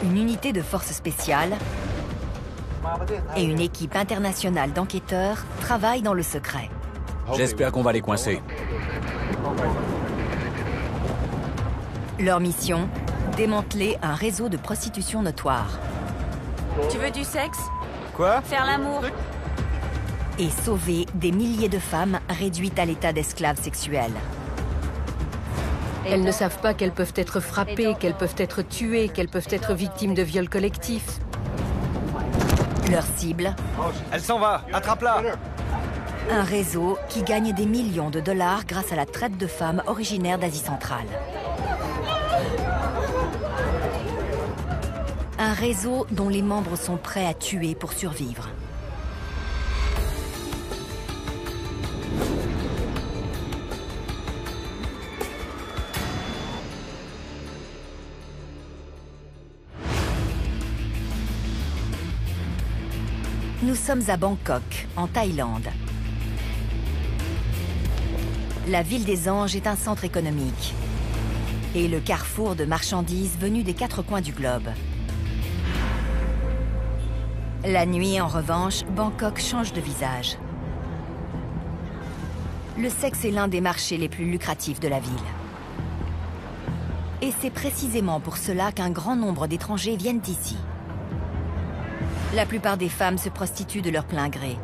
une unité de forces spéciales et une équipe internationale d'enquêteurs travaillent dans le secret. J'espère qu'on va les coincer. Leur mission, démanteler un réseau de prostitution notoire. Tu veux du sexe? Quoi? Faire l'amour? Et sauver des milliers de femmes réduites à l'état d'esclaves sexuels. Elles ne savent pas qu'elles peuvent être frappées, qu'elles peuvent être tuées, qu'elles peuvent être victimes de viols collectifs. Leur cible, Elle s'en va! Attrape-la! un réseau qui gagne des millions de dollars grâce à la traite de femmes originaires d'Asie centrale. Un réseau dont les membres sont prêts à tuer pour survivre. Nous sommes à Bangkok, en Thaïlande. La ville des Anges est un centre économique et le carrefour de marchandises venues des 4 coins du globe. La nuit, en revanche, Bangkok change de visage. Le sexe est l'un des marchés les plus lucratifs de la ville. Et c'est précisément pour cela qu'un grand nombre d'étrangers viennent ici. La plupart des femmes se prostituent de leur plein gré.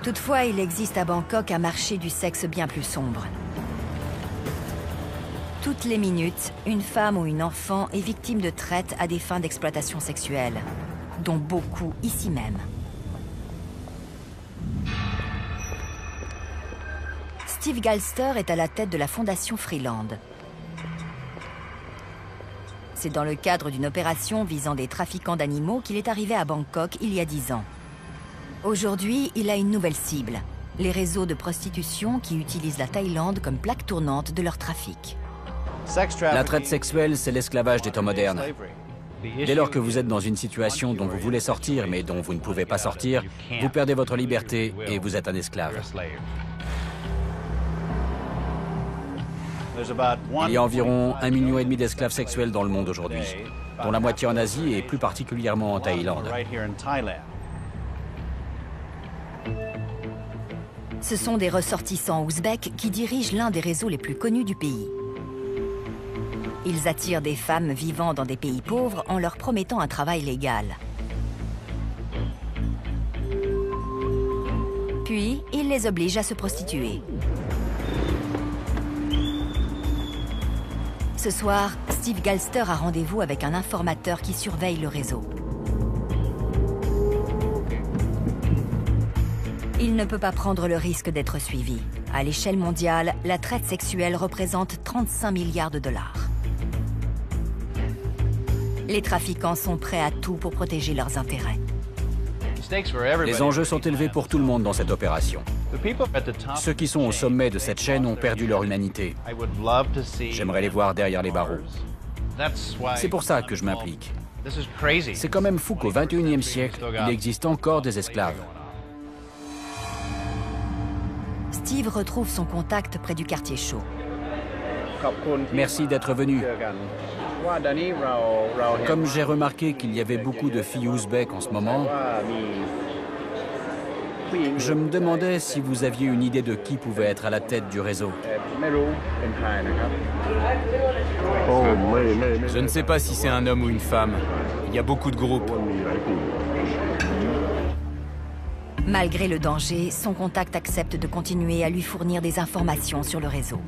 Toutefois, il existe à Bangkok un marché du sexe bien plus sombre. Toutes les minutes, une femme ou une enfant est victime de traite à des fins d'exploitation sexuelle, dont beaucoup ici même. Steve Galster est à la tête de la fondation Freeland. C'est dans le cadre d'une opération visant des trafiquants d'animaux qu'il est arrivé à Bangkok il y a 10 ans. Aujourd'hui, il a une nouvelle cible, les réseaux de prostitution qui utilisent la Thaïlande comme plaque tournante de leur trafic. La traite sexuelle, c'est l'esclavage des temps modernes. Dès lors que vous êtes dans une situation dont vous voulez sortir, mais dont vous ne pouvez pas sortir, vous perdez votre liberté et vous êtes un esclave. Il y a environ 1,5 million d'esclaves sexuels dans le monde aujourd'hui, dont la moitié en Asie et plus particulièrement en Thaïlande. Ce sont des ressortissants ouzbeks qui dirigent l'un des réseaux les plus connus du pays. Ils attirent des femmes vivant dans des pays pauvres en leur promettant un travail légal. Puis, ils les obligent à se prostituer. Ce soir, Steve Galster a rendez-vous avec un informateur qui surveille le réseau. Il ne peut pas prendre le risque d'être suivi. À l'échelle mondiale, la traite sexuelle représente 35 milliards de dollars. Les trafiquants sont prêts à tout pour protéger leurs intérêts. Les enjeux sont élevés pour tout le monde dans cette opération. Ceux qui sont au sommet de cette chaîne ont perdu leur humanité. J'aimerais les voir derrière les barreaux. C'est pour ça que je m'implique. C'est quand même fou qu'au XXIe siècle, il existe encore des esclaves. Steve retrouve son contact près du quartier chaud. Merci d'être venu. Comme j'ai remarqué qu'il y avait beaucoup de filles ouzbèques en ce moment, je me demandais si vous aviez une idée de qui pouvait être à la tête du réseau. Je ne sais pas si c'est un homme ou une femme. Il y a beaucoup de groupes. Malgré le danger, son contact accepte de continuer à lui fournir des informations sur le réseau.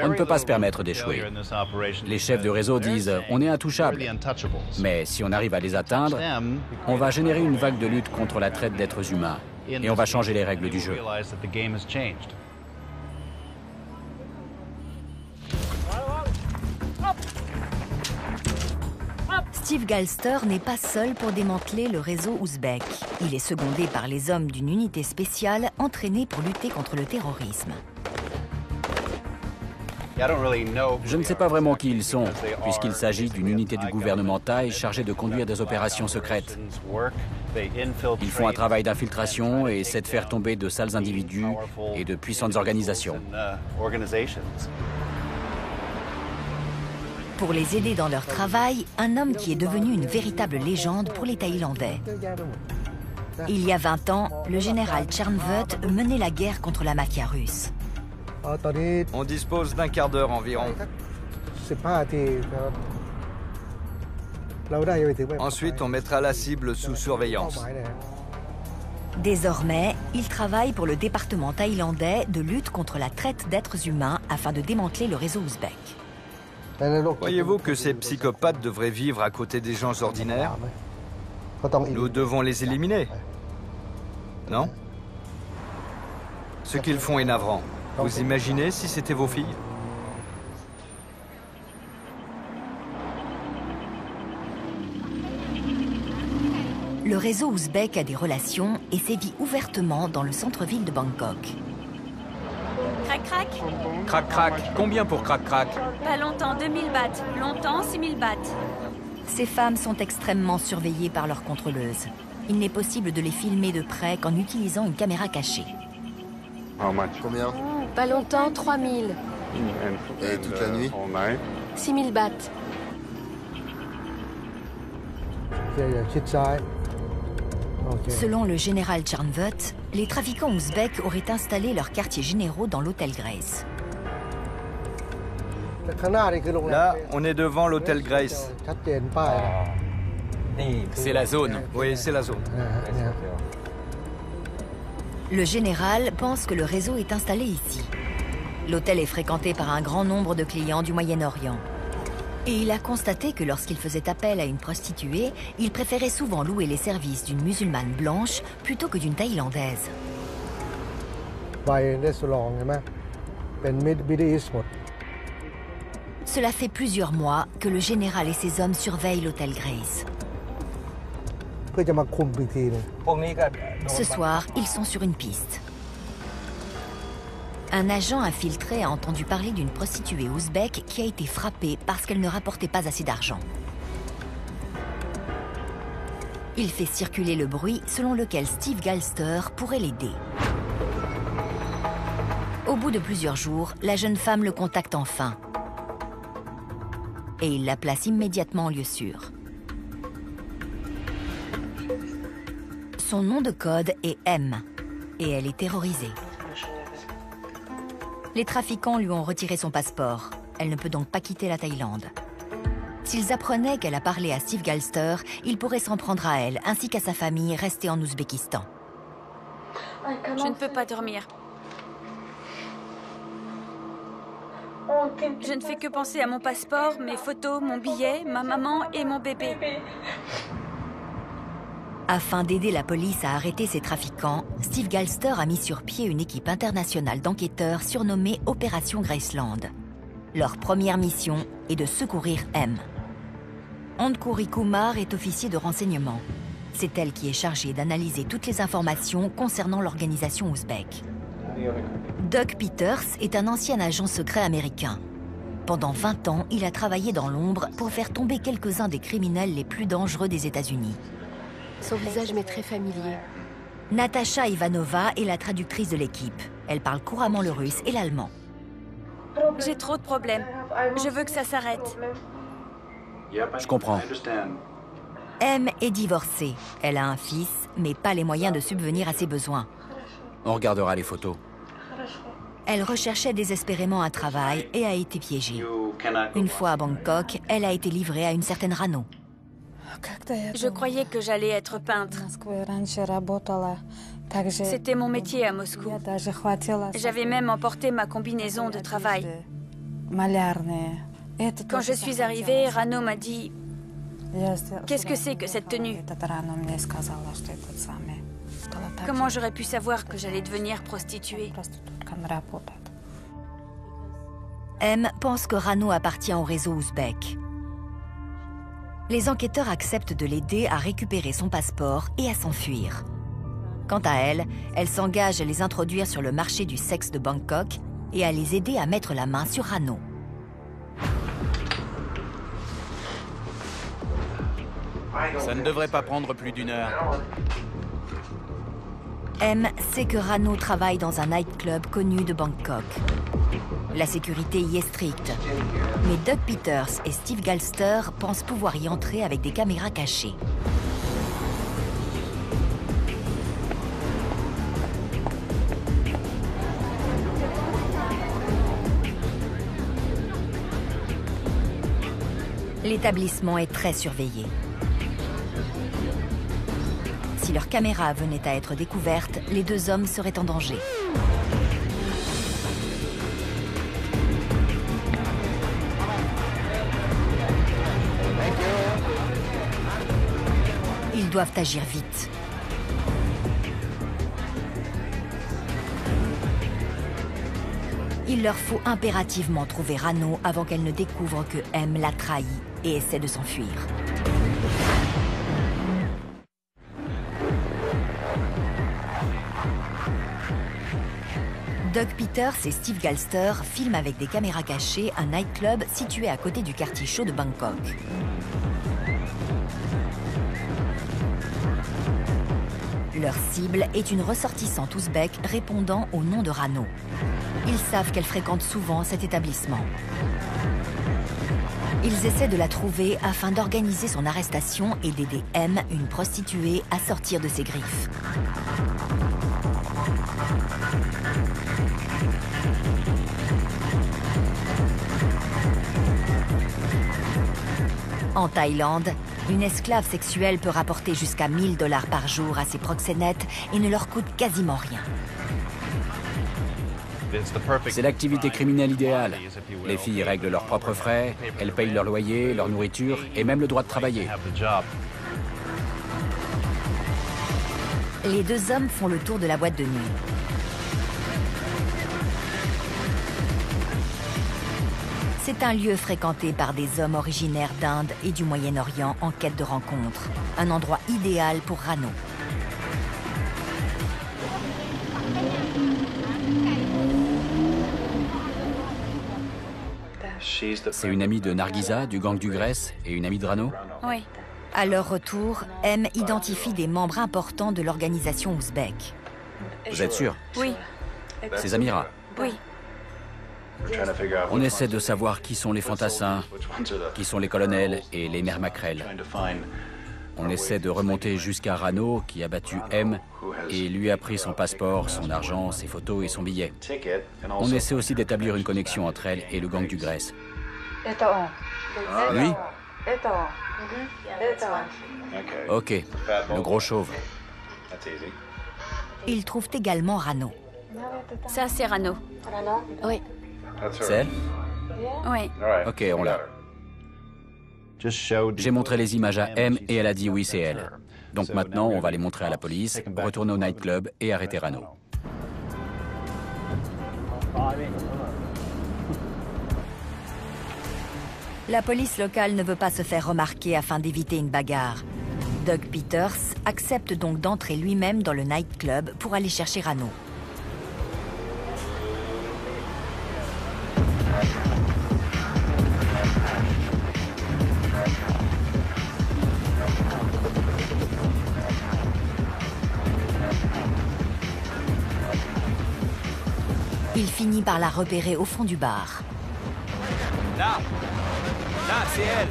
On ne peut pas se permettre d'échouer. Les chefs de réseau disent « on est intouchables ». Mais si on arrive à les atteindre, on va générer une vague de lutte contre la traite d'êtres humains. Et on va changer les règles du jeu. Steve Galster n'est pas seul pour démanteler le réseau ouzbek. Il est secondé par les hommes d'une unité spéciale entraînée pour lutter contre le terrorisme. Je ne sais pas vraiment qui ils sont, puisqu'il s'agit d'une unité du gouvernement thaï chargée de conduire des opérations secrètes. Ils font un travail d'infiltration et essaient de faire tomber de sales individus et de puissantes organisations. Pour les aider dans leur travail, un homme qui est devenu une véritable légende pour les Thaïlandais. Il y a 20 ans, le général Charnvut menait la guerre contre la mafia russe. On dispose d'un quart d'heure environ. Ensuite, on mettra la cible sous surveillance. Désormais, il travaille pour le département thaïlandais de lutte contre la traite d'êtres humains afin de démanteler le réseau ouzbek. Croyez-vous que ces psychopathes devraient vivre à côté des gens ordinaires? Nous devons les éliminer. Non? Ce qu'ils font est navrant. Vous imaginez si c'était vos filles? Le réseau ouzbek a des relations et sévit ouvertement dans le centre-ville de Bangkok. Crac crac. Crac crac. Combien pour crac crac? Pas longtemps 2000 bahts, longtemps 6000 bahts. Ces femmes sont extrêmement surveillées par leurs contrôleuses. Il n'est possible de les filmer de près qu'en utilisant une caméra cachée. Combien? Pas longtemps, 3000. Et toute la nuit? 6000 bahts. Selon le général Charnvut, les trafiquants ouzbeks auraient installé leurs quartiers généraux dans l'hôtel Grace. Là, on est devant l'hôtel Grace. C'est la zone. Oui, c'est la zone. Le général pense que le réseau est installé ici. L'hôtel est fréquenté par un grand nombre de clients du Moyen-Orient. Et il a constaté que lorsqu'il faisait appel à une prostituée, il préférait souvent louer les services d'une musulmane blanche plutôt que d'une thaïlandaise. Cela fait plusieurs mois que le général et ses hommes surveillent l'hôtel Grace. Ce soir, ils sont sur une piste. Un agent infiltré a entendu parler d'une prostituée ouzbek qui a été frappée parce qu'elle ne rapportait pas assez d'argent. Il fait circuler le bruit selon lequel Steve Galster pourrait l'aider. Au bout de plusieurs jours, la jeune femme le contacte enfin. Et il la place immédiatement en lieu sûr. Son nom de code est M, et elle est terrorisée. Les trafiquants lui ont retiré son passeport. Elle ne peut donc pas quitter la Thaïlande. S'ils apprenaient qu'elle a parlé à Steve Galster, ils pourraient s'en prendre à elle, ainsi qu'à sa famille restée en Ouzbékistan. Je ne peux pas dormir. Je ne fais que penser à mon passeport, mes photos, mon billet, ma maman et mon bébé. Afin d'aider la police à arrêter ces trafiquants, Steve Galster a mis sur pied une équipe internationale d'enquêteurs surnommée Opération Graceland. Leur première mission est de secourir M. Andkouri Kumar est officier de renseignement. C'est elle qui est chargée d'analyser toutes les informations concernant l'organisation ouzbek. Doug Peters est un ancien agent secret américain. Pendant 20 ans, il a travaillé dans l'ombre pour faire tomber quelques-uns des criminels les plus dangereux des États-Unis. Son visage m'est très familier. Natasha Ivanova est la traductrice de l'équipe. Elle parle couramment le russe et l'allemand. J'ai trop de problèmes. Je veux que ça s'arrête. Je comprends. M est divorcée. Elle a un fils, mais pas les moyens de subvenir à ses besoins. On regardera les photos. Elle recherchait désespérément un travail et a été piégée. Une fois à Bangkok, elle a été livrée à une certaine Rano. Je croyais que j'allais être peintre. C'était mon métier à Moscou. J'avais même emporté ma combinaison de travail. Quand je suis arrivée, Rano m'a dit « Qu'est-ce que c'est que cette tenue ?» Comment j'aurais pu savoir que j'allais devenir prostituée? M pense que Rano appartient au réseau ouzbek. Les enquêteurs acceptent de l'aider à récupérer son passeport et à s'enfuir. Quant à elle, elle s'engage à les introduire sur le marché du sexe de Bangkok et à les aider à mettre la main sur Rano. Ça ne devrait pas prendre plus d'1 heure. M sait que Rano travaille dans un nightclub connu de Bangkok. La sécurité y est stricte. Mais Doug Peters et Steve Galster pensent pouvoir y entrer avec des caméras cachées. L'établissement est très surveillé. Si leur caméra venait à être découverte, les deux hommes seraient en danger. Ils doivent agir vite. Il leur faut impérativement trouver Rano avant qu'elle ne découvre que M l'a trahi et essaie de s'enfuir. Doug Peters et Steve Galster filment avec des caméras cachées un nightclub situé à côté du quartier chaud de Bangkok. Leur cible est une ressortissante ouzbèque répondant au nom de Rano. Ils savent qu'elle fréquente souvent cet établissement. Ils essaient de la trouver afin d'organiser son arrestation et d'aider M, une prostituée, à sortir de ses griffes. En Thaïlande, une esclave sexuelle peut rapporter jusqu'à 1 000 $ par jour à ses proxénètes et ne leur coûte quasiment rien. C'est l'activité criminelle idéale. Les filles règlent leurs propres frais, elles payent leur loyer, leur nourriture et même le droit de travailler. Les deux hommes font le tour de la boîte de nuit. C'est un lieu fréquenté par des hommes originaires d'Inde et du Moyen-Orient en quête de rencontres. Un endroit idéal pour Rano. C'est une amie de Nargiza, du gang du Grèce, et une amie de Rano? Oui. À leur retour, M identifie des membres importants de l'organisation ouzbèque. Vous êtes sûr? Oui. C'est Amira. Oui. On essaie de savoir qui sont les fantassins, qui sont les colonels et les mères maquerelles. On essaie de remonter jusqu'à Rano, qui a battu M et lui a pris son passeport, son argent, ses photos et son billet. On essaie aussi d'établir une connexion entre elle et le gang du Grèce. Lui? Ok, le gros chauve. Ils trouvent également Rano. Ça, c'est Rano. Oui. C'est elle? Oui. Ok, on l'a. J'ai montré les images à M et elle a dit oui, c'est elle. Donc maintenant, on va les montrer à la police, retourner au nightclub et arrêter Rano. La police locale ne veut pas se faire remarquer afin d'éviter une bagarre. Doug Peters accepte donc d'entrer lui-même dans le nightclub pour aller chercher Rano. Il finit par la repérer au fond du bar. Là! Là, c'est elle!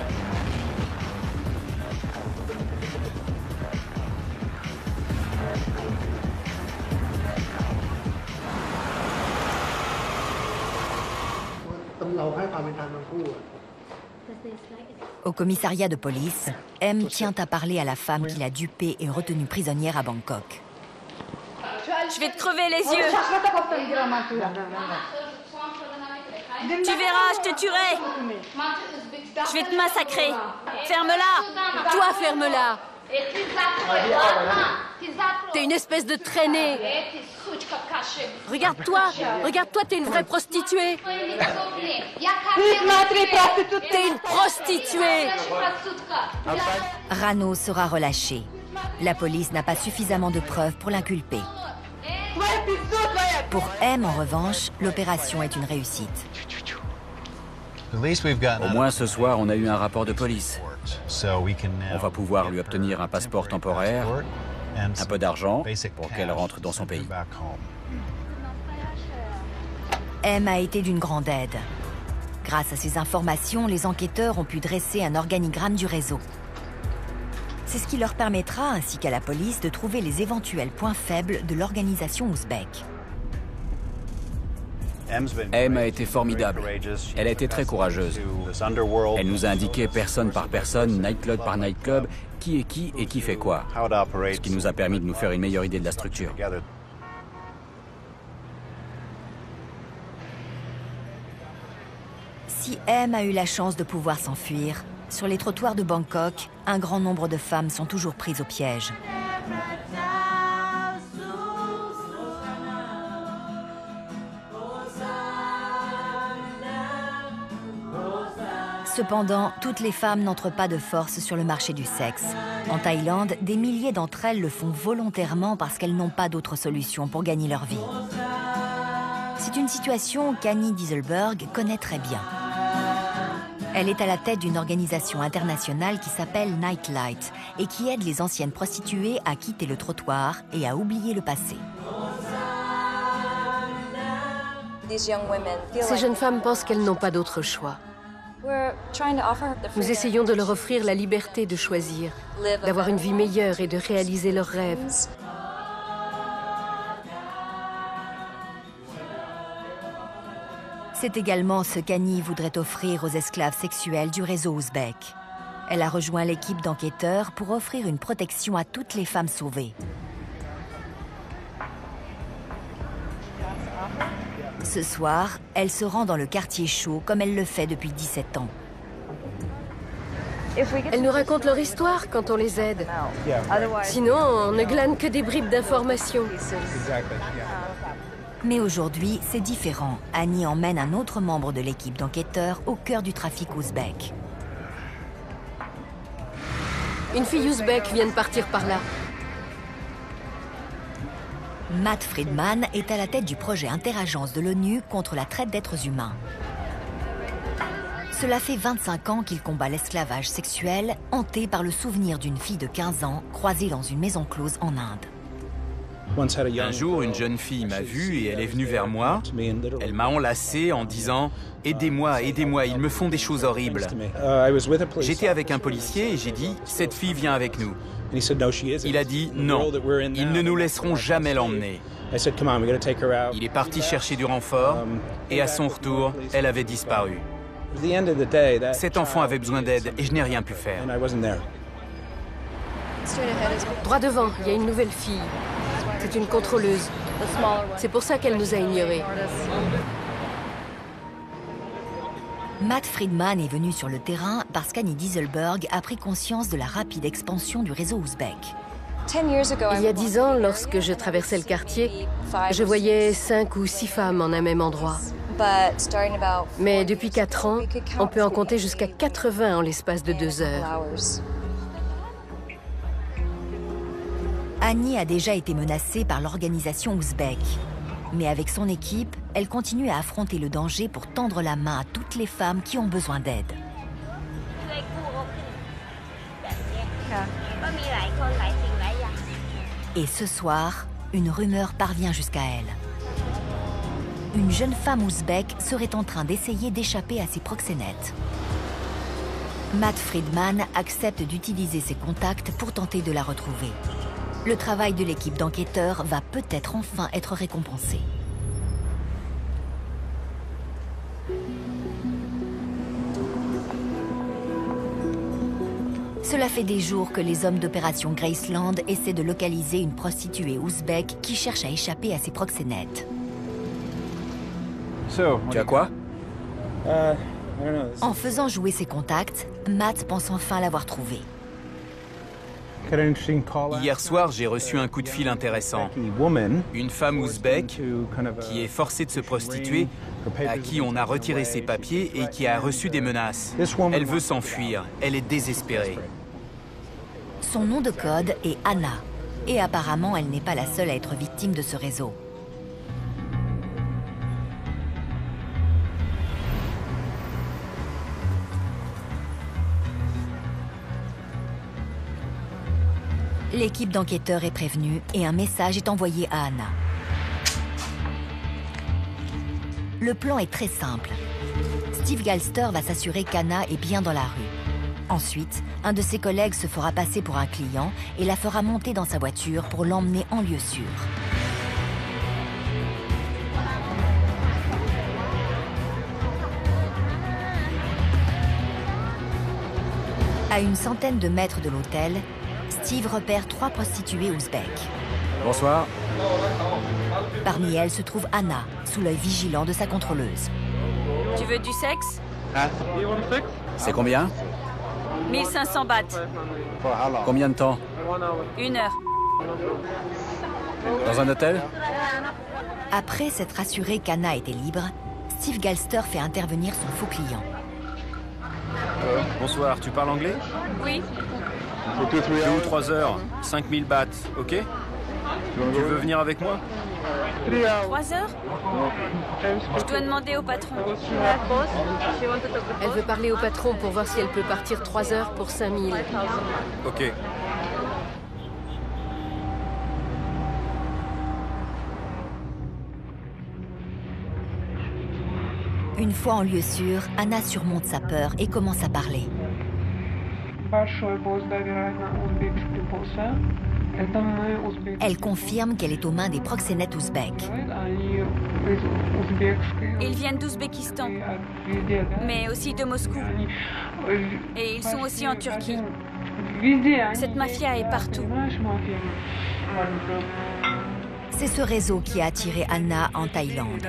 Au commissariat de police, M tient à parler à la femme qu'il a dupée et retenue prisonnière à Bangkok. Je vais te crever les yeux. Tu verras, je te tuerai. Je vais te massacrer. Ferme-la. Toi, ferme-la. T'es une espèce de traînée. Regarde-toi, t'es une vraie prostituée. T'es une prostituée. Rano sera relâché. La police n'a pas suffisamment de preuves pour l'inculper. Pour M, en revanche, l'opération est une réussite. Au moins, ce soir, on a eu un rapport de police. On va pouvoir lui obtenir un passeport temporaire, un peu d'argent pour qu'elle rentre dans son pays. M a été d'une grande aide. Grâce à ces informations, les enquêteurs ont pu dresser un organigramme du réseau. C'est ce qui leur permettra, ainsi qu'à la police, de trouver les éventuels points faibles de l'organisation ouzbèque. M a été formidable. Elle a été très courageuse. Elle nous a indiqué personne par personne, nightclub par nightclub, qui est qui et qui fait quoi. Ce qui nous a permis de nous faire une meilleure idée de la structure. Si M a eu la chance de pouvoir s'enfuir, sur les trottoirs de Bangkok, un grand nombre de femmes sont toujours prises au piège. Cependant, toutes les femmes n'entrent pas de force sur le marché du sexe. En Thaïlande, des milliers d'entre elles le font volontairement parce qu'elles n'ont pas d'autre solution pour gagner leur vie. C'est une situation qu'Annie Dieselberg connaît très bien. Elle est à la tête d'une organisation internationale qui s'appelle Nightlight et qui aide les anciennes prostituées à quitter le trottoir et à oublier le passé. Ces jeunes femmes pensent qu'elles n'ont pas d'autre choix. Nous essayons de leur offrir la liberté de choisir, d'avoir une vie meilleure et de réaliser leurs rêves. C'est également ce qu'Annie voudrait offrir aux esclaves sexuels du réseau ouzbek. Elle a rejoint l'équipe d'enquêteurs pour offrir une protection à toutes les femmes sauvées. Ce soir, elle se rend dans le quartier chaud comme elle le fait depuis 17 ans. Elles nous racontent leur histoire quand on les aide. Sinon, on ne glane que des bribes d'informations. Mais aujourd'hui, c'est différent. Annie emmène un autre membre de l'équipe d'enquêteurs au cœur du trafic ouzbek. Une fille ouzbek vient de partir par là. Matt Friedman est à la tête du projet interagence de l'ONU contre la traite d'êtres humains. Cela fait 25 ans qu'il combat l'esclavage sexuel, hanté par le souvenir d'une fille de 15 ans croisée dans une maison close en Inde. Un jour, une jeune fille m'a vu et elle est venue vers moi. Elle m'a enlacé en disant « Aidez-moi, aidez-moi, ils me font des choses horribles. » J'étais avec un policier et j'ai dit « Cette fille vient avec nous. » Il a dit « Non, ils ne nous laisseront jamais l'emmener. » Il est parti chercher du renfort et à son retour, elle avait disparu. Cet enfant avait besoin d'aide et je n'ai rien pu faire. Droit devant, il y a une nouvelle fille. C'est une contrôleuse. C'est pour ça qu'elle nous a ignorés. Matt Friedman est venu sur le terrain parce qu'Annie Dieselberg a pris conscience de la rapide expansion du réseau ouzbek. Il y a 10 ans, lorsque je traversais le quartier, je voyais 5 ou 6 femmes en un même endroit. Mais depuis 4 ans, on peut en compter jusqu'à 80 en l'espace de 2 heures. Annie a déjà été menacée par l'organisation ouzbek. Mais avec son équipe, elle continue à affronter le danger pour tendre la main à toutes les femmes qui ont besoin d'aide. Et ce soir, une rumeur parvient jusqu'à elle. Une jeune femme ouzbek serait en train d'essayer d'échapper à ses proxénètes. Matt Friedman accepte d'utiliser ses contacts pour tenter de la retrouver. Le travail de l'équipe d'enquêteurs va peut-être enfin être récompensé. Cela fait des jours que les hommes d'opération Graceland essaient de localiser une prostituée ouzbek qui cherche à échapper à ses proxénètes. Tu as quoi? En faisant jouer ses contacts, Matt pense enfin l'avoir trouvée. Hier soir, j'ai reçu un coup de fil intéressant. Une femme ouzbek qui est forcée de se prostituer, à qui on a retiré ses papiers et qui a reçu des menaces. Elle veut s'enfuir, elle est désespérée. Son nom de code est Anna, et apparemment elle n'est pas la seule à être victime de ce réseau. L'équipe d'enquêteurs est prévenue et un message est envoyé à Anna. Le plan est très simple. Steve Galster va s'assurer qu'Anna est bien dans la rue. Ensuite, un de ses collègues se fera passer pour un client et la fera monter dans sa voiture pour l'emmener en lieu sûr. À une centaine de mètres de l'hôtel, Steve repère 3 prostituées ouzbèques. Bonsoir. Parmi elles se trouve Anna, sous l'œil vigilant de sa contrôleuse. Tu veux du sexe? C'est combien? 1500 bahts. Combien de temps? 1 heure. Dans un hôtel? Après s'être assuré qu'Anna était libre, Steve Galster fait intervenir son faux client. Bonsoir, tu parles anglais? Oui. 2 ou 3 heures, 5000 bahts, ok? Tu veux venir avec moi? 3 heures? Je dois demander au patron. Elle veut parler au patron pour voir si elle peut partir 3 heures pour 5000. Ok. Une fois en lieu sûr, Anna surmonte sa peur et commence à parler. Elle confirme qu'elle est aux mains des proxénètes ouzbèques. Ils viennent d'Ouzbékistan, mais aussi de Moscou. Et ils sont aussi en Turquie. Cette mafia est partout. C'est ce réseau qui a attiré Anna en Thaïlande.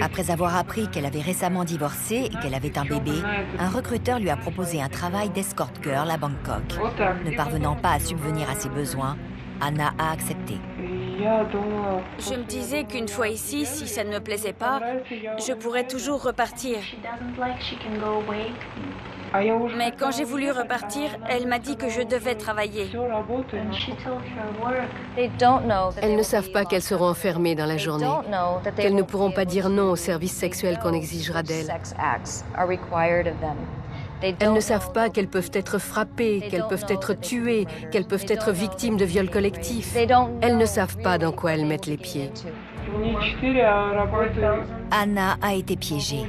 Après avoir appris qu'elle avait récemment divorcé et qu'elle avait un bébé, un recruteur lui a proposé un travail d'escort girl à Bangkok. Ne parvenant pas à subvenir à ses besoins, Anna a accepté. Je me disais qu'une fois ici, si ça ne me plaisait pas, je pourrais toujours repartir. Mais quand j'ai voulu repartir, elle m'a dit que je devais travailler. Elles ne savent pas qu'elles seront enfermées dans la journée, qu'elles ne pourront pas dire non aux services sexuels qu'on exigera d'elles. Elles ne savent pas qu'elles peuvent être frappées, qu'elles peuvent être tuées, qu'elles peuvent être victimes de viols collectifs. Elles ne savent pas dans quoi elles mettent les pieds. Anna a été piégée.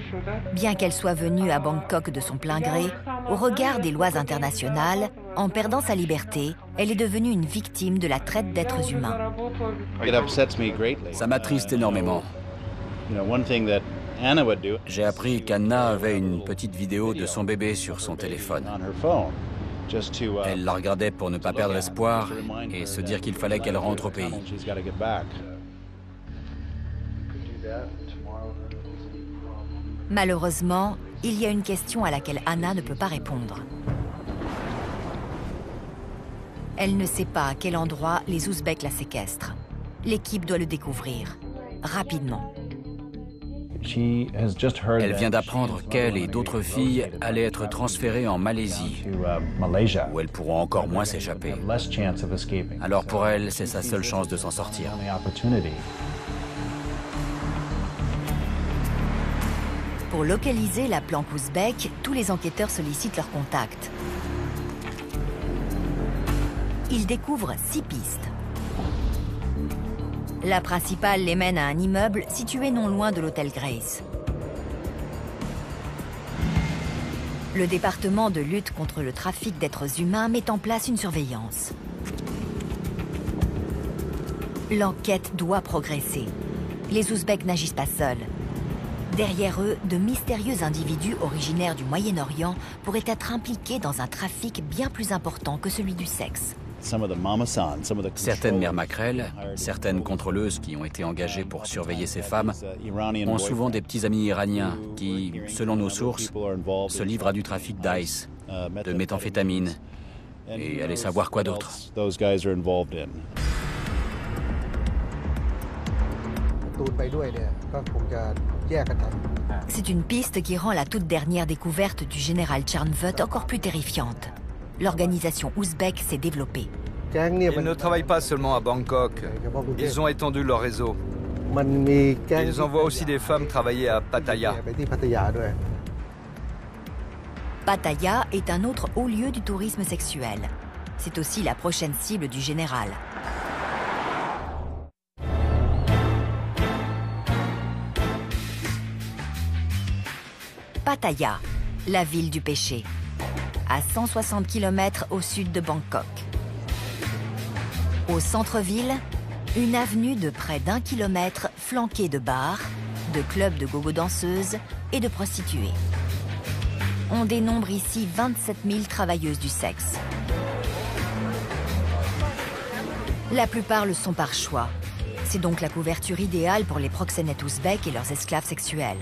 Bien qu'elle soit venue à Bangkok de son plein gré, au regard des lois internationales, en perdant sa liberté, elle est devenue une victime de la traite d'êtres humains. Ça m'attriste énormément. J'ai appris qu'Anna avait une petite vidéo de son bébé sur son téléphone. Elle la regardait pour ne pas perdre espoir et se dire qu'il fallait qu'elle rentre au pays. Malheureusement, il y a une question à laquelle Anna ne peut pas répondre. Elle ne sait pas à quel endroit les Ouzbeks la séquestrent. L'équipe doit le découvrir, rapidement. Elle vient d'apprendre qu'elle et d'autres filles allaient être transférées en Malaisie, où elles pourront encore moins s'échapper. Alors pour elle, c'est sa seule chance de s'en sortir. Pour localiser la planque ouzbèque, tous les enquêteurs sollicitent leurs contacts. Ils découvrent 6 pistes. La principale les mène à un immeuble situé non loin de l'hôtel Grace. Le département de lutte contre le trafic d'êtres humains met en place une surveillance. L'enquête doit progresser. Les Ouzbeks n'agissent pas seuls. Derrière eux, de mystérieux individus originaires du Moyen-Orient pourraient être impliqués dans un trafic bien plus important que celui du sexe. Certaines mères maquerelles, certaines contrôleuses qui ont été engagées pour surveiller ces femmes, ont souvent des petits amis iraniens qui, selon nos sources, se livrent à du trafic d'ice, de méthamphétamine, et allez savoir quoi d'autre. C'est une piste qui rend la toute dernière découverte du général Charnvut encore plus terrifiante. L'organisation ouzbèque s'est développée. Ils ne travaillent pas seulement à Bangkok. Ils ont étendu leur réseau. Ils envoient aussi des femmes travailler à Pattaya. Pattaya est un autre haut lieu du tourisme sexuel. C'est aussi la prochaine cible du général. Pattaya, la ville du péché, à 160 km au sud de Bangkok. Au centre-ville, une avenue de près d'1 kilomètre flanquée de bars, de clubs de gogo-danseuses et de prostituées. On dénombre ici 27 000 travailleuses du sexe. La plupart le sont par choix. C'est donc la couverture idéale pour les proxénètes ouzbeks et leurs esclaves sexuels.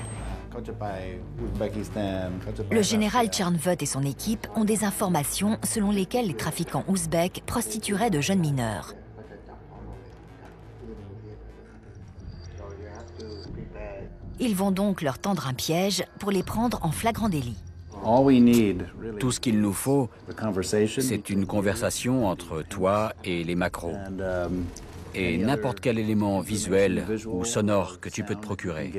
Le général Tchernvut et son équipe ont des informations selon lesquelles les trafiquants ouzbeks prostitueraient de jeunes mineurs. Ils vont donc leur tendre un piège pour les prendre en flagrant délit. Tout ce qu'il nous faut, c'est une conversation entre toi et les macros. Et n'importe quel élément visuel ou sonore que tu peux te procurer.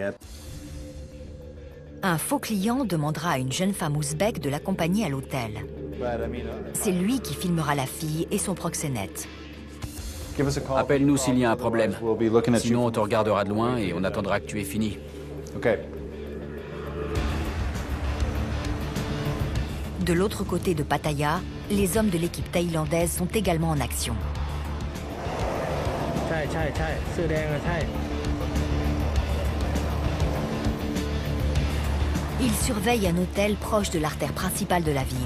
Un faux client demandera à une jeune femme ouzbèque de l'accompagner à l'hôtel. C'est lui qui filmera la fille et son proxénète. Appelle-nous s'il y a un problème. Sinon, on te regardera de loin et on attendra que tu aies fini. De l'autre côté de Pattaya, les hommes de l'équipe thaïlandaise sont également en action. Ils surveillent un hôtel proche de l'artère principale de la ville.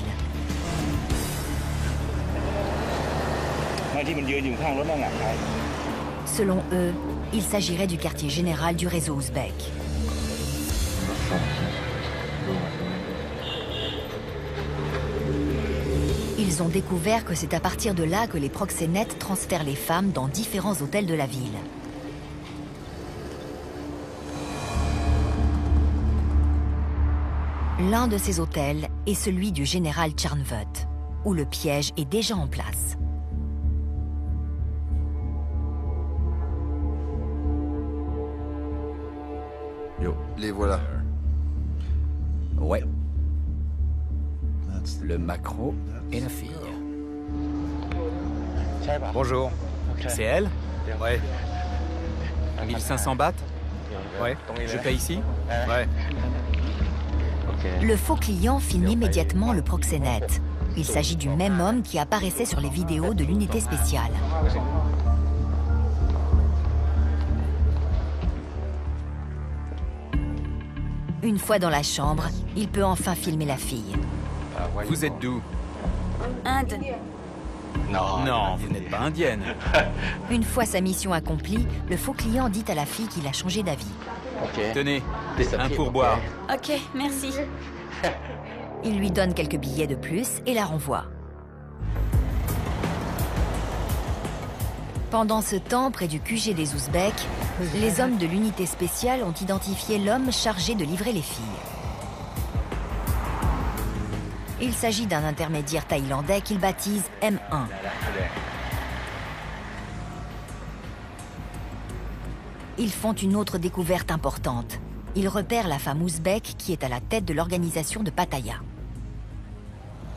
Selon eux, il s'agirait du quartier général du réseau ouzbek. Ils ont découvert que c'est à partir de là que les proxénètes transfèrent les femmes dans différents hôtels de la ville. L'un de ces hôtels est celui du général Tchernvut, où le piège est déjà en place. Les voilà. Ouais. Le macro et la fille. Bonjour. C'est elle? Ouais. 1500 bahts? Ouais. Je paye ici? Ouais. Le faux client filme immédiatement le proxénète. Il s'agit du même homme qui apparaissait sur les vidéos de l'unité spéciale. Une fois dans la chambre, il peut enfin filmer la fille. Vous êtes d'où? Inde. Non, vous n'êtes pas indienne. Une fois sa mission accomplie, le faux client dit à la fille qu'il a changé d'avis. Tenez, un pourboire. Ok, merci. Il lui donne quelques billets de plus et la renvoie. Pendant ce temps, près du QG des Ouzbeks, les hommes de l'unité spéciale ont identifié l'homme chargé de livrer les filles. Il s'agit d'un intermédiaire thaïlandais qu'ils baptisent M1. Ils font une autre découverte importante. Ils repèrent la femme ouzbèque qui est à la tête de l'organisation de Pattaya.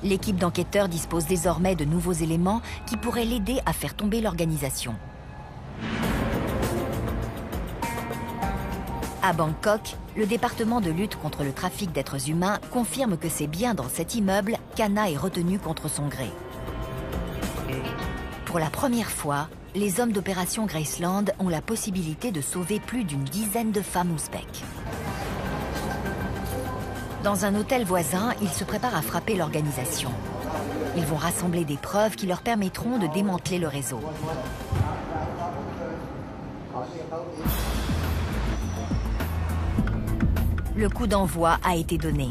L'équipe d'enquêteurs dispose désormais de nouveaux éléments qui pourraient l'aider à faire tomber l'organisation. À Bangkok, le département de lutte contre le trafic d'êtres humains confirme que c'est bien dans cet immeuble qu'Anna est retenue contre son gré. Pour la première fois, les hommes d'opération Graceland ont la possibilité de sauver plus d'une dizaine de femmes ouzbèques. Dans un hôtel voisin, ils se préparent à frapper l'organisation. Ils vont rassembler des preuves qui leur permettront de démanteler le réseau. Le coup d'envoi a été donné.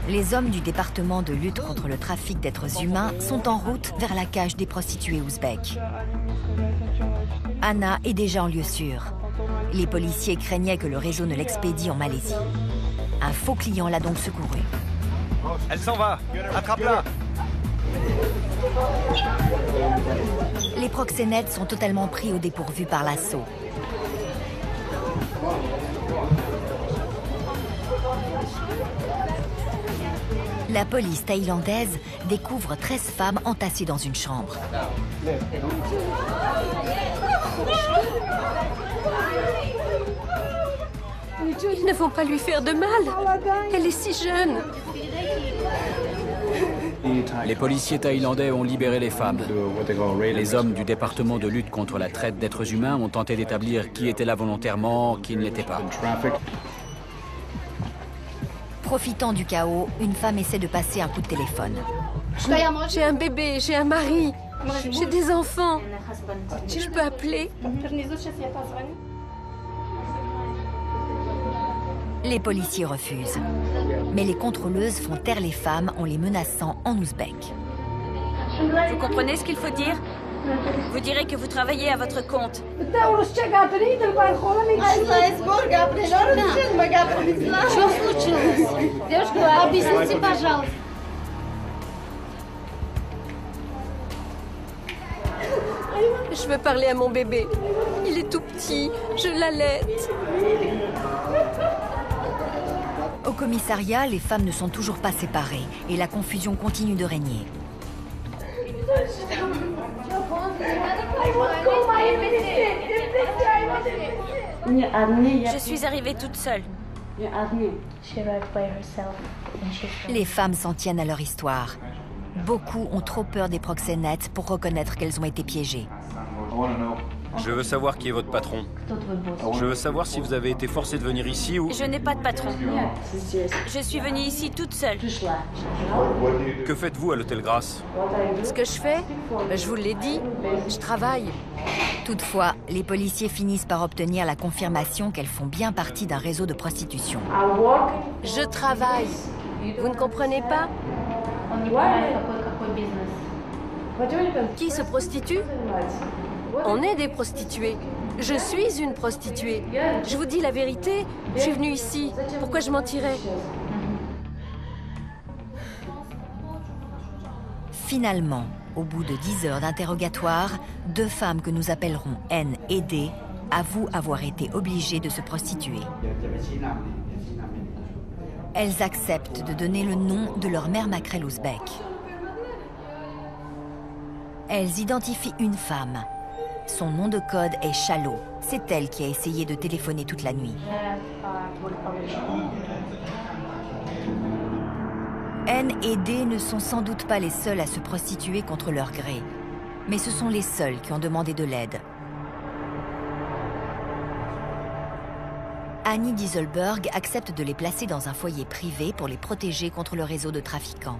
Les hommes du département de lutte contre le trafic d'êtres humains sont en route vers la cage des prostituées ouzbèques. Anna est déjà en lieu sûr. Les policiers craignaient que le réseau ne l'expédie en Malaisie. Un faux client l'a donc secouru. Elle s'en va. Attrape-la. Les proxénètes sont totalement pris au dépourvu par l'assaut. La police thaïlandaise découvre 13 femmes entassées dans une chambre. Ils ne vont pas lui faire de mal. Elle est si jeune. Les policiers thaïlandais ont libéré les femmes. Les hommes du département de lutte contre la traite d'êtres humains ont tenté d'établir qui était là volontairement, qui ne l'était pas. Profitant du chaos, une femme essaie de passer un coup de téléphone. J'ai un bébé, j'ai un mari, j'ai des enfants. Je peux appeler? Les policiers refusent. Mais les contrôleuses font taire les femmes en les menaçant en ouzbek. Vous comprenez ce qu'il faut dire? Vous direz que vous travaillez à votre compte. Je veux parler à mon bébé. Il est tout petit, je l'allaite. Au commissariat, les femmes ne sont toujours pas séparées et la confusion continue de régner. Je suis arrivée toute seule. Les femmes s'en tiennent à leur histoire. Beaucoup ont trop peur des proxénètes pour reconnaître qu'elles ont été piégées. Je veux savoir qui est votre patron. Je veux savoir si vous avez été forcé de venir ici ou... Je n'ai pas de patron. Je suis venue ici toute seule. Que faites-vous à l'hôtel Grasse? Ce que je fais, je vous l'ai dit, je travaille. Toutefois, les policiers finissent par obtenir la confirmation qu'elles font bien partie d'un réseau de prostitution. Je travaille. Vous ne comprenez pas? Qui se prostitue? On est des prostituées. Je suis une prostituée. Je vous dis la vérité, je suis venue ici. Pourquoi je mentirais? Finalement, au bout de 10 heures d'interrogatoire, 2 femmes que nous appellerons N et D avouent avoir été obligées de se prostituer. Elles acceptent de donner le nom de leur mère maquerelle ouzbek. Elles identifient une femme. Son nom de code est Chalo. C'est elle qui a essayé de téléphoner toute la nuit. N et D ne sont sans doute pas les seuls à se prostituer contre leur gré. Mais ce sont les seuls qui ont demandé de l'aide. Annie Dieselberg accepte de les placer dans un foyer privé pour les protéger contre le réseau de trafiquants.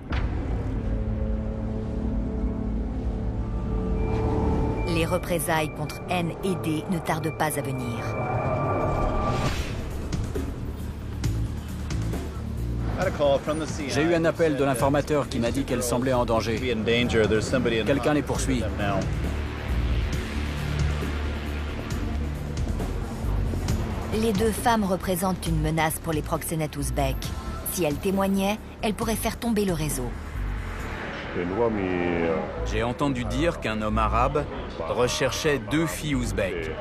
Les représailles contre N et D ne tardent pas à venir. J'ai eu un appel de l'informateur qui m'a dit qu'elle semblait en danger. Quelqu'un les poursuit. Les 2 femmes représentent une menace pour les proxénètes ouzbeks. Si elles témoignaient, elles pourraient faire tomber le réseau. J'ai entendu dire qu'un homme arabe recherchait 2 filles ouzbèques.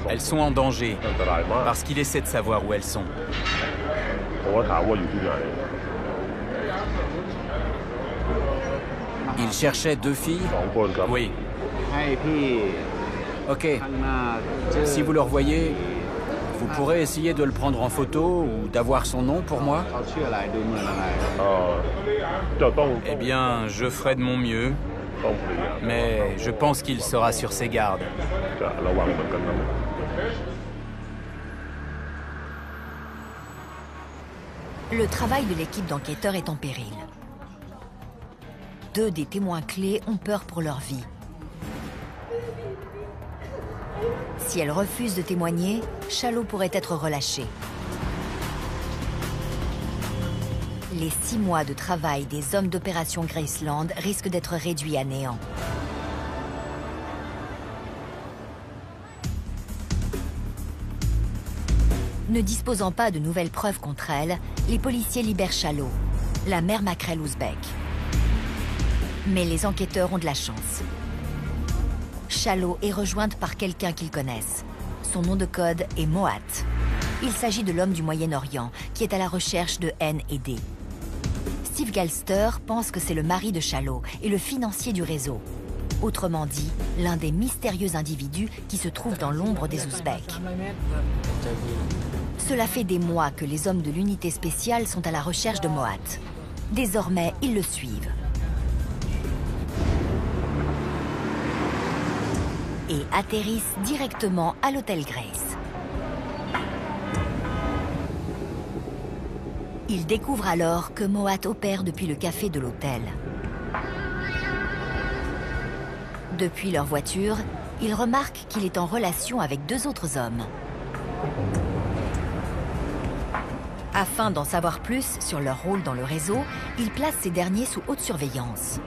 Elles sont en danger parce qu'il essaie de savoir où elles sont. Il cherchait 2 filles? Oui. Ok. Si vous le revoyez, vous pourrez essayer de le prendre en photo ou d'avoir son nom pour moi? Eh bien, je ferai de mon mieux, mais je pense qu'il sera sur ses gardes. Le travail de l'équipe d'enquêteurs est en péril. 2 des témoins clés ont peur pour leur vie. Si elles refusent de témoigner, Chalo pourrait être relâché. Les 6 mois de travail des hommes d'opération Graceland risquent d'être réduits à néant. Ne disposant pas de nouvelles preuves contre elle, les policiers libèrent Chalo, la mère maquerelle ouzbek. Mais les enquêteurs ont de la chance. Chalo est rejointe par quelqu'un qu'ils connaissent. Son nom de code est Moat. Il s'agit de l'homme du Moyen-Orient qui est à la recherche de N et D. Steve Galster pense que c'est le mari de Shallow et le financier du réseau. Autrement dit, l'un des mystérieux individus qui se trouvent dans l'ombre des Ouzbeks. Cela fait des mois que les hommes de l'unité spéciale sont à la recherche de Moat. Désormais, ils le suivent. Et atterrissent directement à l'hôtel Grace. Ils découvrent alors que Moat opère depuis le café de l'hôtel. Depuis leur voiture, ils remarquent qu'il est en relation avec 2 autres hommes. Afin d'en savoir plus sur leur rôle dans le réseau, ils placent ces derniers sous haute surveillance.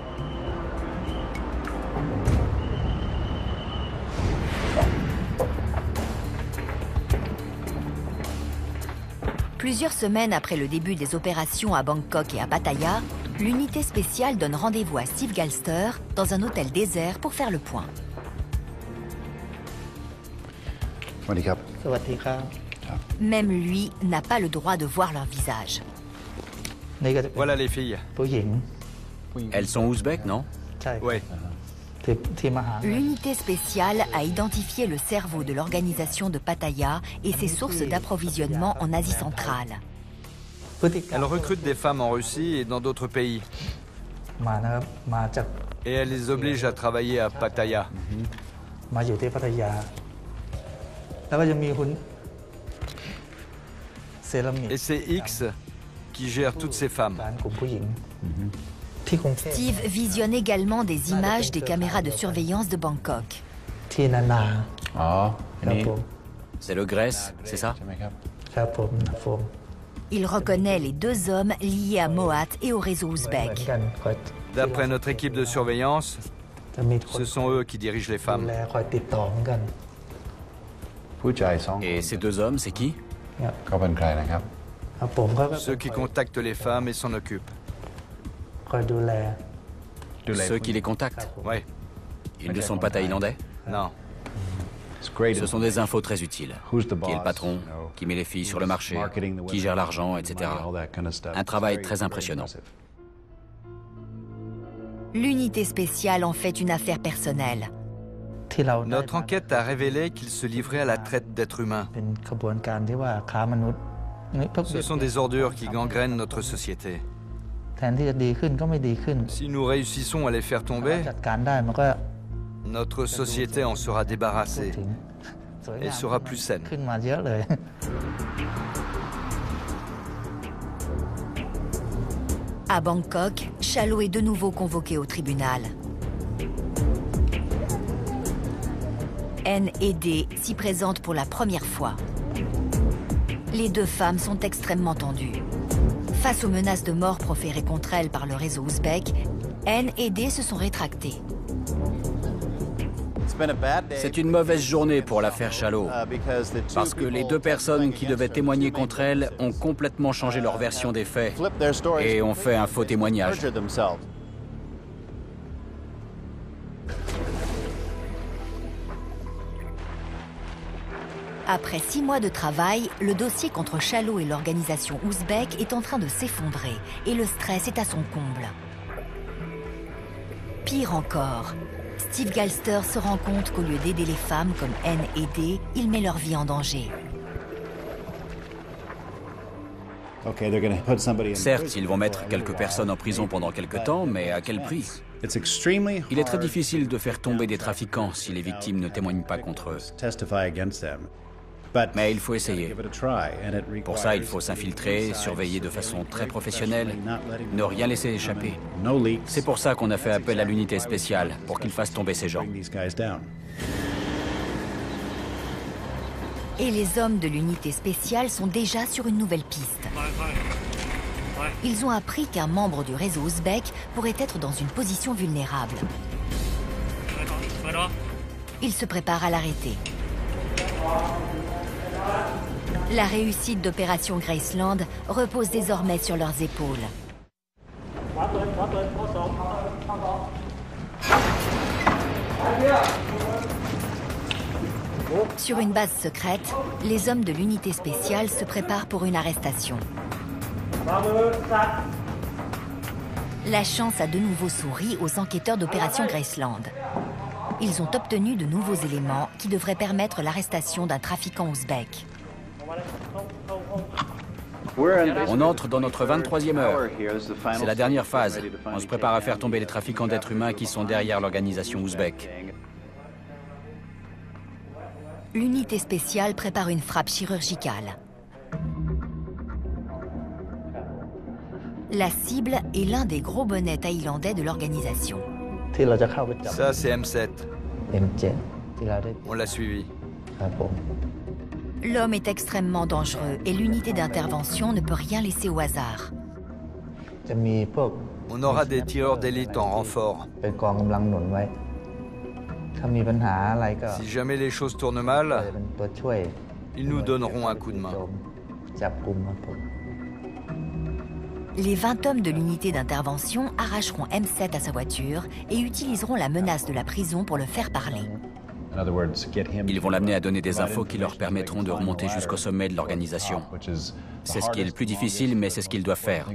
Plusieurs semaines après le début des opérations à Bangkok et à Pattaya, l'unité spéciale donne rendez-vous à Steve Galster dans un hôtel désert pour faire le point. Même lui n'a pas le droit de voir leur visage. Voilà les filles. Elles sont ouzbèques, non? Oui. L'unité spéciale a identifié le cerveau de l'organisation de Pattaya et ses sources d'approvisionnement en Asie centrale. Elle recrute des femmes en Russie et dans d'autres pays. Et elle les oblige à travailler à Pattaya. Et c'est X qui gère toutes ces femmes. Steve visionne également des images des caméras de surveillance de Bangkok. C'est le Grace, c'est ça? Il reconnaît les 2 hommes liés à Moat et au réseau ouzbek. D'après notre équipe de surveillance, ce sont eux qui dirigent les femmes. Et ces 2 hommes, c'est qui? Ceux qui contactent les femmes et s'en occupent. Ceux qui les contactent? Oui. Ils ne sont pas thaïlandais? Non. Ce sont des infos très utiles. Qui est le patron? Qui met les filles sur le marché? Qui gère l'argent, etc. Un travail très impressionnant. L'unité spéciale en fait une affaire personnelle. Notre enquête a révélé qu'ils se livraient à la traite d'êtres humains. Ce sont des ordures qui gangrènent notre société. Si nous réussissons à les faire tomber, notre société en sera débarrassée et sera plus saine. À Bangkok, Shallow est de nouveau convoqué au tribunal. N et D s'y présentent pour la première fois. Les 2 femmes sont extrêmement tendues. Face aux menaces de mort proférées contre elles par le réseau ouzbek, N et D se sont rétractés. C'est une mauvaise journée pour l'affaire Shallow, parce que les 2 personnes qui devaient témoigner contre elle ont complètement changé leur version des faits et ont fait un faux témoignage. Après 6 mois de travail, le dossier contre Shallow et l'organisation ouzbek est en train de s'effondrer et le stress est à son comble. Pire encore, Steve Galster se rend compte qu'au lieu d'aider les femmes comme N et D, il met leur vie en danger. Certes, ils vont mettre quelques personnes en prison pendant quelques temps, mais à quel prix? Il est très difficile de faire tomber des trafiquants si les victimes ne témoignent pas contre eux. Mais il faut essayer. Pour ça, il faut s'infiltrer, surveiller de façon très professionnelle, ne rien laisser échapper. C'est pour ça qu'on a fait appel à l'unité spéciale, pour qu'ils fassent tomber ces gens. Et les hommes de l'unité spéciale sont déjà sur une nouvelle piste. Ils ont appris qu'un membre du réseau ouzbek pourrait être dans une position vulnérable. Ils se préparent à l'arrêter. La réussite d'opération Graceland repose désormais sur leurs épaules. Sur une base secrète, les hommes de l'unité spéciale se préparent pour une arrestation. La chance a de nouveau souri aux enquêteurs d'Opération Graceland. Ils ont obtenu de nouveaux éléments qui devraient permettre l'arrestation d'un trafiquant ouzbek. On entre dans notre 23e heure. C'est la dernière phase. On se prépare à faire tomber les trafiquants d'êtres humains qui sont derrière l'organisation ouzbek. L'unité spéciale prépare une frappe chirurgicale. La cible est l'un des gros bonnets thaïlandais de l'organisation. Ça, c'est M7. On l'a suivi. L'homme est extrêmement dangereux et l'unité d'intervention ne peut rien laisser au hasard. On aura des tireurs d'élite en renfort. Si jamais les choses tournent mal, ils nous donneront un coup de main. Les 20 hommes de l'unité d'intervention arracheront M7 à sa voiture et utiliseront la menace de la prison pour le faire parler. Ils vont l'amener à donner des infos qui leur permettront de remonter jusqu'au sommet de l'organisation. C'est ce qui est le plus difficile, mais c'est ce qu'ils doivent faire.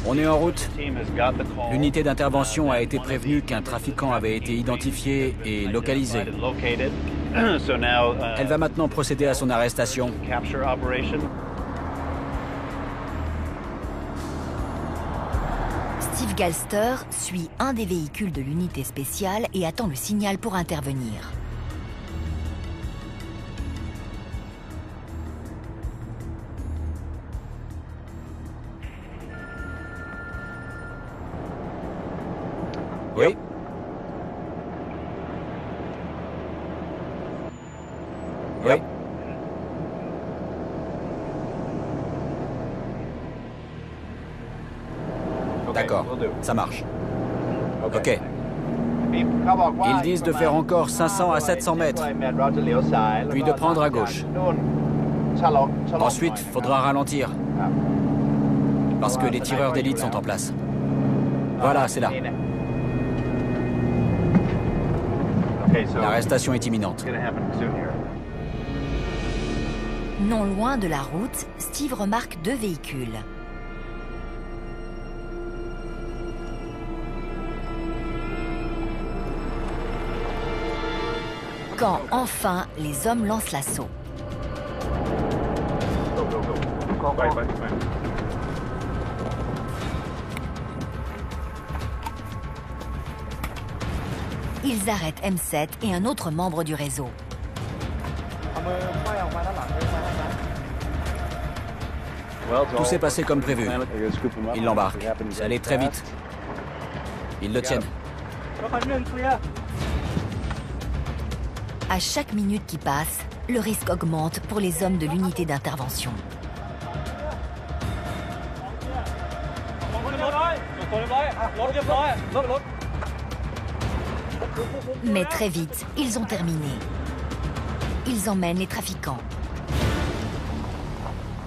On est en route. L'unité d'intervention a été prévenue qu'un trafiquant avait été identifié et localisé. Elle va maintenant procéder à son arrestation. Steve Galster suit un des véhicules de l'unité spéciale et attend le signal pour intervenir. Oui. Oui. D'accord, ça marche. Ok. Ils disent de faire encore 500 à 700 mètres, puis de prendre à gauche. Ensuite, faudra ralentir, parce que les tireurs d'élite sont en place. Voilà, c'est là. L'arrestation est imminente. Non loin de la route, Steve remarque 2 véhicules. Quand enfin les hommes lancent l'assaut. Ils arrêtent M7 et un autre membre du réseau. Tout s'est passé comme prévu. Ils l'embarquent. C'est allé très vite. Ils le tiennent. À chaque minute qui passe, le risque augmente pour les hommes de l'unité d'intervention. Mais très vite, ils ont terminé. Ils emmènent les trafiquants.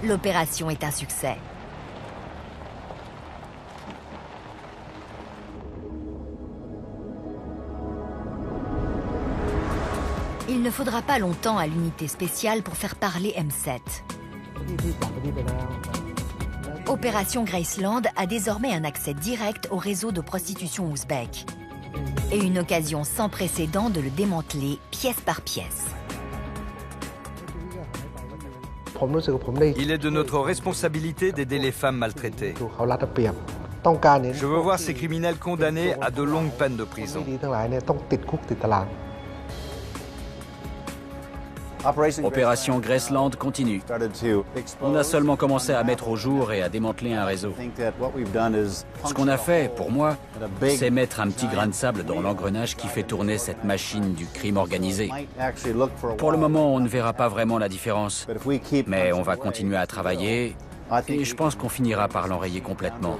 L'opération est un succès. Il ne faudra pas longtemps à l'unité spéciale pour faire parler M7. Opération Graceland a désormais un accès direct au réseau de prostitution ouzbek. Et une occasion sans précédent de le démanteler pièce par pièce. Il est de notre responsabilité d'aider les femmes maltraitées. Je veux voir ces criminels condamnés à de longues peines de prison. Opération Graceland continue. On a seulement commencé à mettre au jour et à démanteler un réseau. Ce qu'on a fait, pour moi, c'est mettre un petit grain de sable dans l'engrenage qui fait tourner cette machine du crime organisé. Pour le moment, on ne verra pas vraiment la différence, mais on va continuer à travailler et je pense qu'on finira par l'enrayer complètement.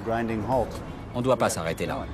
On ne doit pas s'arrêter là.